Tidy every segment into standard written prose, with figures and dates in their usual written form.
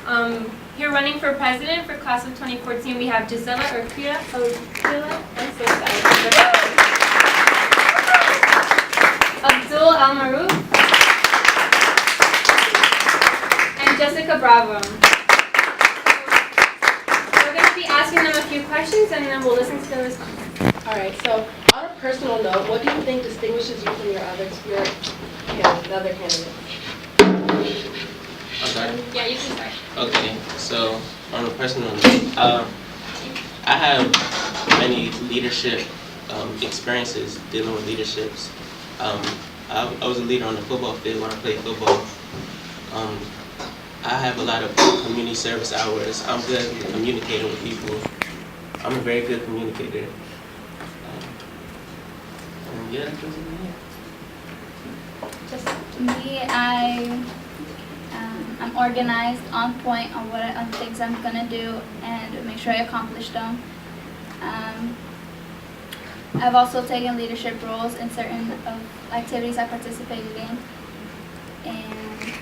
Here running for president for class of 2014, we have Gisela Urquia. I'm so sorry. Abdul Al-Maroof. And Jessica Bravo. We're going to be asking them a few questions and then we'll listen to them respond. All right, so on a personal note, what do you think distinguishes you from the other candidates? Okay. Yeah, you can start. Okay, so on a personal note, I have many leadership experiences dealing with leaderships. I was a leader on the football field when I played football. I have a lot of community service hours. I'm good at communicating with people. I'm a very good communicator. And yeah, that's basically it. Me, I'm organized, on point on on things I'm gonna do, and make sure I accomplish them. I've also taken leadership roles in certain activities I participated in, and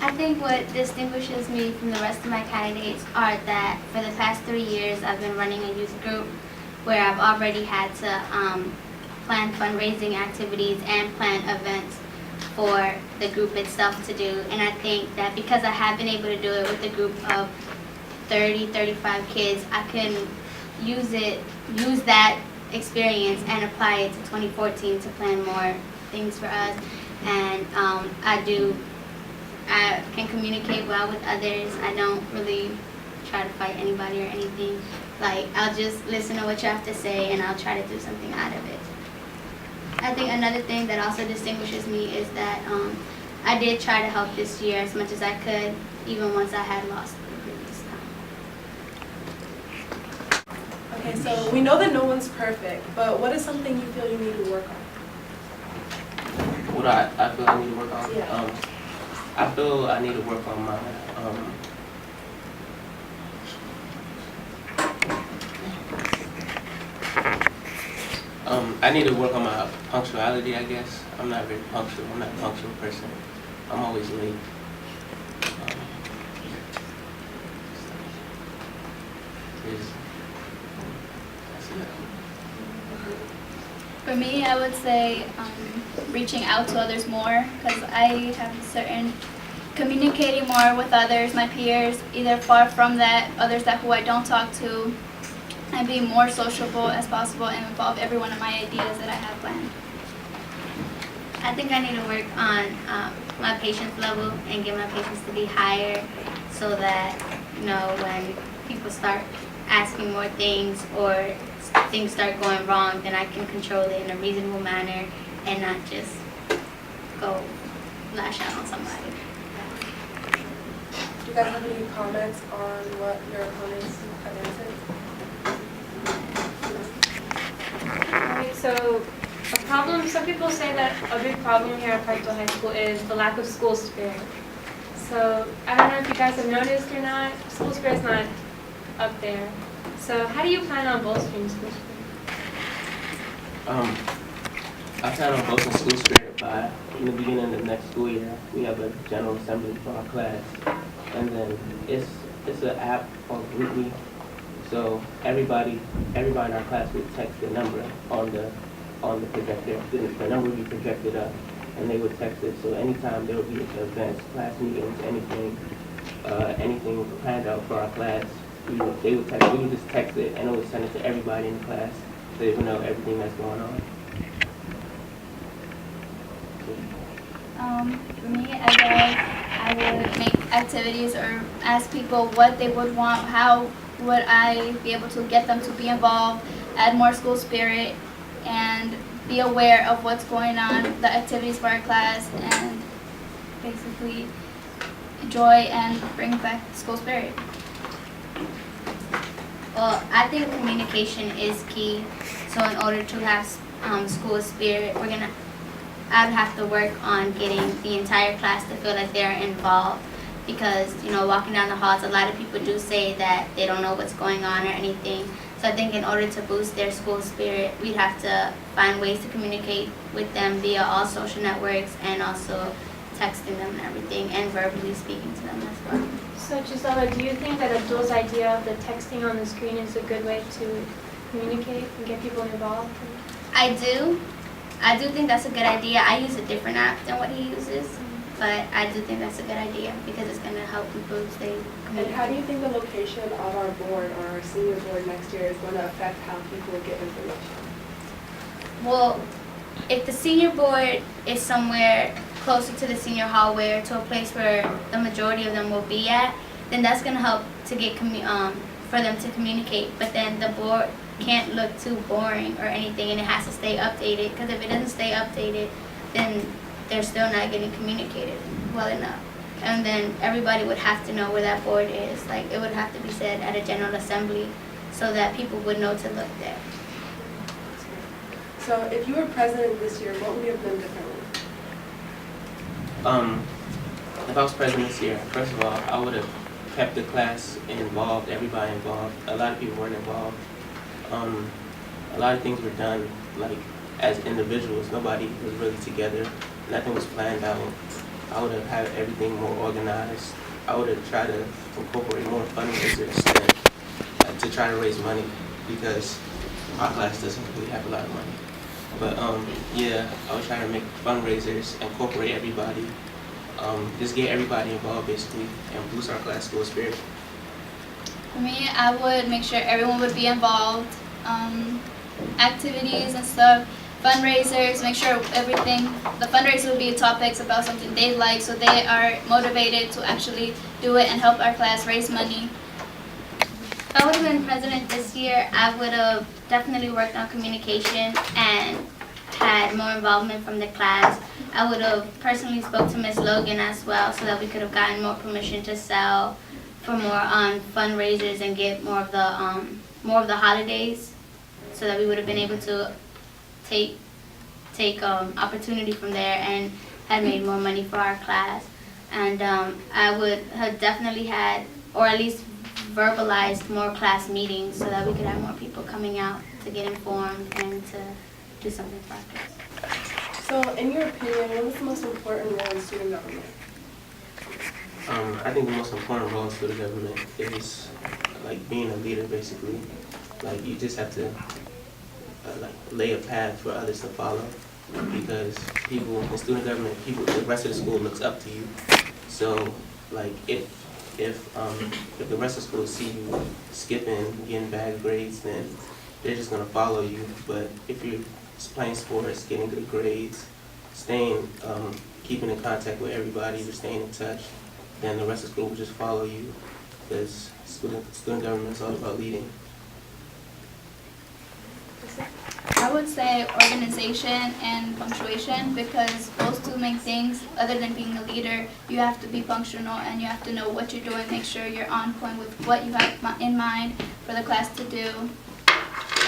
I think what distinguishes me from the rest of my candidates are that for the past 3 years I've been running a youth group where I've already had to plan fundraising activities and plan events for the group itself to do. And I think that because I have been able to do it with a group of 30, 35 kids, I can use that experience and apply it to 2014 to plan more things for us. And I can communicate well with others. I don't really try to fight anybody or anything. Like, I'll just listen to what you have to say and I'll try to do something out of it. I think another thing that also distinguishes me is that I did try to help this year as much as I could, even once I had lost the previous time. Okay, so we know that no one's perfect, but what is something you feel you need to work on? What I feel I need to work on? Yeah. I feel I need to work on my I need to work on my punctuality, I guess. I'm not very punctual. I'm not a punctual person. I'm always late. That's it. for me, I would say reaching out to others more, because I have communicating more with others, my peers, either far from that, others who I don't talk to, and be more sociable as possible and involve everyone in my ideas that I have planned. I think I need to work on my patience level and get my patience to be higher so that, when people start asking more things or things start going wrong, then I can control it in a reasonable manner and not just go lash out on somebody. Do you guys have any comments on what your opponents have answered? Alright, so some people say that a big problem here at Parkdale High School is the lack of school spirit. So I don't know if you guys have noticed or not, school spirit's not up there. So how do you plan on bolstering school spirit? I plan on boasting school spirit by, in the beginning of the next school year, we have a general assembly for our class. And then it's an app called GroupMe. So everybody in our class would text the number on the projector. The number would be projected up, and they would text it. So anytime there would be events, class meetings, anything planned out for our class, we would just text it, and it would send it to everybody in the class, so they would know everything that's going on. For me, I would make activities or ask people what they would want, how would I be able to get them to be involved, add more school spirit, and be aware of what's going on, the activities for our class, and basically enjoy and bring back school spirit. Well, I think communication is key. So in order to have school spirit, I'd have to work on getting the entire class to feel like they're involved. Because, walking down the halls, a lot of people do say that they don't know what's going on or anything. So I think in order to boost their school spirit, we'd have to find ways to communicate with them via all social networks and also texting them and everything, and verbally speaking to them as well. So Gisela, do you think that Abdul's idea of the texting on the screen is a good way to communicate and get people involved? I do think that's a good idea. I use a different app than what he uses, but I do think that's a good idea because it's going to help people stay And how do you communicated. think the location of our board or our senior board next year is going to affect how people get information? Well, if the senior board is somewhere closer to the senior hallway or to a place where the majority of them will be at, then that's going to help to get for them to communicate. But then the board can't look too boring or anything, and it has to stay updated, because if it doesn't stay updated, then they're still not getting communicated well enough. And then everybody would have to know where that board is. Like, it would have to be said at a general assembly so that people would know to look there. So if you were president this year, what would you have done differently? If I was president this year, first of all, I would have kept the class involved, everybody involved. A lot of people weren't involved. A lot of things were done like as individuals. Nobody was really together. Nothing was planned out. I would have had everything more organized. I would have tried to incorporate more fundraisers to try to raise money, because our class doesn't really have a lot of money. But yeah, I would try to make fundraisers, incorporate everybody, just get everybody involved basically, and boost our class school spirit. For me, I would make sure everyone would be involved, activities and stuff, fundraisers, make sure the fundraiser would be topics about something they like, so they are motivated to actually do it and help our class raise money. If I would have been president this year, I would have definitely worked on communication and had more involvement from the class. I would have personally spoke to Ms. Logan as well, so that we could have gotten more permission to sell for more fundraisers and get more of the holidays, so that we would have been able to take opportunity from there and had made more money for our class. And I would have definitely had, or at least verbalized, more class meetings so that we could have more people coming out to get informed and to do something for our class. So in your opinion, what is the most important role in student government? I think the most important role in student government is like being a leader basically. Like you just have to like lay a path for others to follow, because people in student government, the rest of the school looks up to you. So like if the rest of the school see you skipping, getting bad grades, then they're just gonna follow you. But if you're playing sports, getting good grades, staying, keeping in contact with everybody, you're staying in touch, then the rest of the school will just follow you, because student government is all about leading. I would say organization and punctuation, because those two main things, other than being a leader, you have to be functional and you have to know what you're doing, make sure you're on point with what you have in mind for the class to do.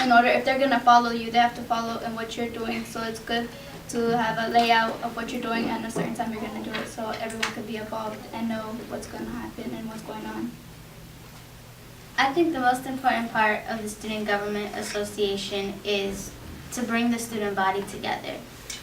In order, if they're going to follow you, they have to follow in what you're doing, so it's good to have a layout of what you're doing and a certain time you're going to do it, so everyone could be involved and know what's going to happen and what's going on. I think the most important part of the Student Government Association is to bring the student body together.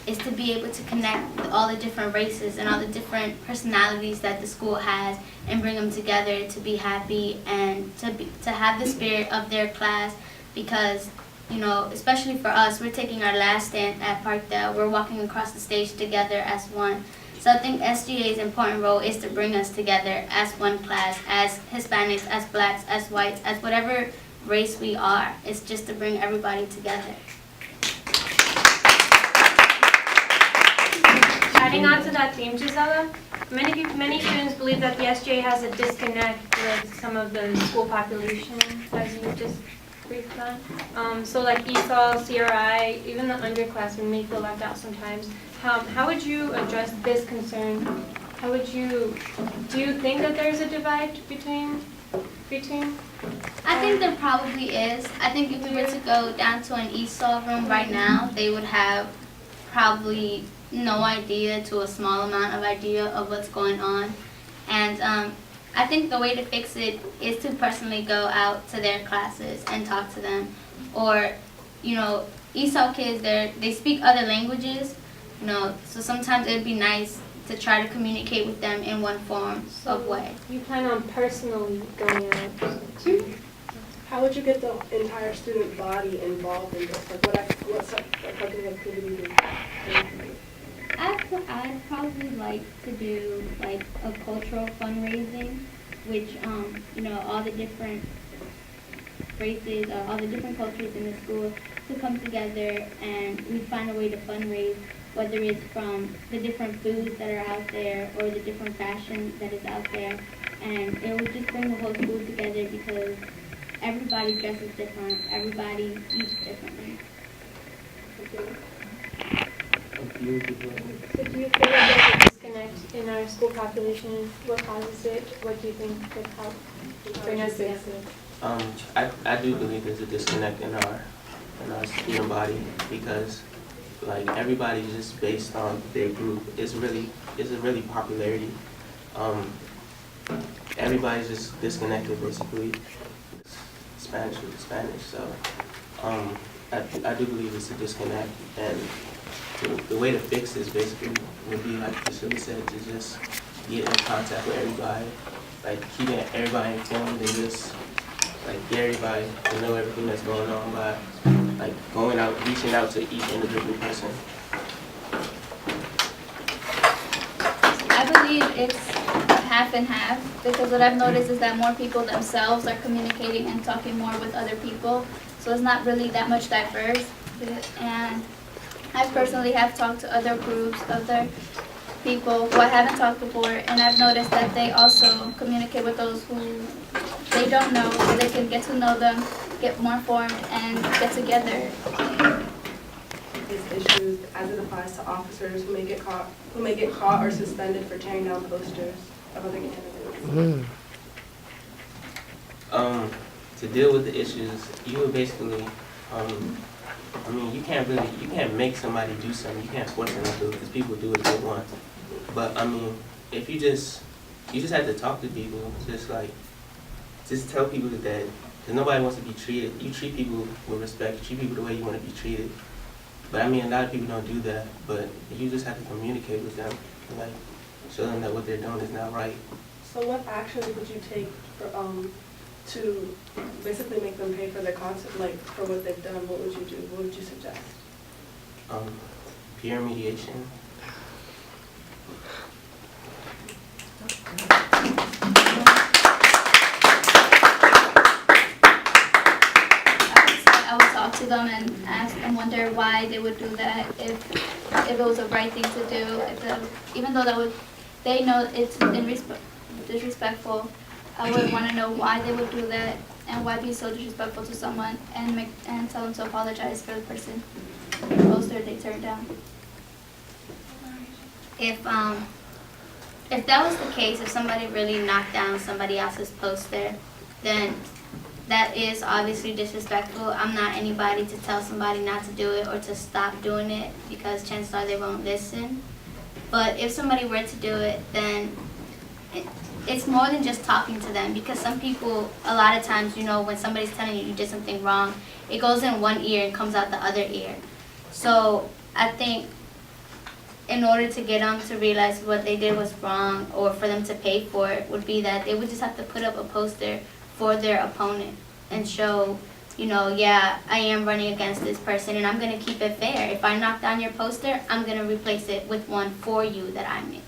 Is to be able to connect with all the different races and all the different personalities that the school has and bring them together to be happy and to have the spirit of their class, because, you know, especially for us, we're taking our last stand at Parkdale. We're walking across the stage together as one. So I think SGA's important role is to bring us together as one class, as Hispanics, as Blacks, as Whites, as whatever race we are. It's just to bring everybody together. Adding on to that theme, Gisela, many students believe that the SGA has a disconnect with some of the school population, as you just briefed on. So like ESOL, CRI, even the underclassmen may feel left out sometimes. How would you address this concern? Do you think that there's a divide between? I think there probably is. I think if we were to go down to an ESOL room right now, they would have probably no idea to a small amount of idea of what's going on. And I think the way to fix it is to personally go out to their classes and talk to them. Or, you know, ESOL kids, they speak other languages, you know, so sometimes it would be nice to try to communicate with them in one form of way. You plan on personally going out? How would you get the entire student body involved in this? Like what type of activity do you I'd probably like to do like a cultural fundraising, which all the different races, all the different cultures in the school to come together, and we find a way to fundraise, whether it's from the different foods that are out there or the different fashion that is out there, and it would just bring the whole school together because everybody dresses different, everybody eats differently. So do you feel like there's a disconnect in our school population? What causes it? What do you think could help bring us together? I do believe there's a disconnect in our student body because like everybody's just based on their group. It's a really popularity. Everybody's just disconnected basically. Spanish with the Spanish, so I do believe it's a disconnect, and the way to fix this basically would be like Priscilla said, to just get in contact with everybody, like keeping everybody informed and just like get everybody to know everything that's going on by like going out, reaching out to each individual person. I believe it's half and half, because what I've noticed is that more people themselves are communicating and talking more with other people, so it's not really that much diverse. And I personally have talked to other groups, other people who I haven't talked before, and I've noticed that they also communicate with those who they don't know, so they can get to know them, get more informed, and get together. These issues as it applies to officers who may get caught or suspended for tearing down posters of other candidates? To deal with the issues, you would basically, you can't make somebody do something. You can't force them to do it because people do what they want. But if you just have to talk to people, just tell people that, because nobody wants to be treated. You treat people with respect. You treat people the way you want to be treated. But a lot of people don't do that. But you just have to communicate with them, like show them that what they're doing is not right. So what actions would you take to basically make them pay for their content, like for what they've done? What would you do? What would you suggest? Peer mediation. I would talk to them and ask and wonder why they would do that, if it was the right thing to do, even though they know it's disrespectful. I would want to know why they would do that and why be so disrespectful to someone, and tell them to apologize for the person poster they turned down. If that was the case, if somebody really knocked down somebody else's poster, then that is obviously disrespectful. I'm not anybody to tell somebody not to do it or to stop doing it, because chances are they won't listen. But if somebody were to do it, then it's more than just talking to them, because some people, a lot of times, when somebody's telling you did something wrong, it goes in one ear and comes out the other ear. So I think in order to get them to realize what they did was wrong, or for them to pay for it, would be that they would just have to put up a poster for their opponent and show, yeah, I am running against this person and I'm going to keep it fair. If I knock down your poster, I'm going to replace it with one for you that I made.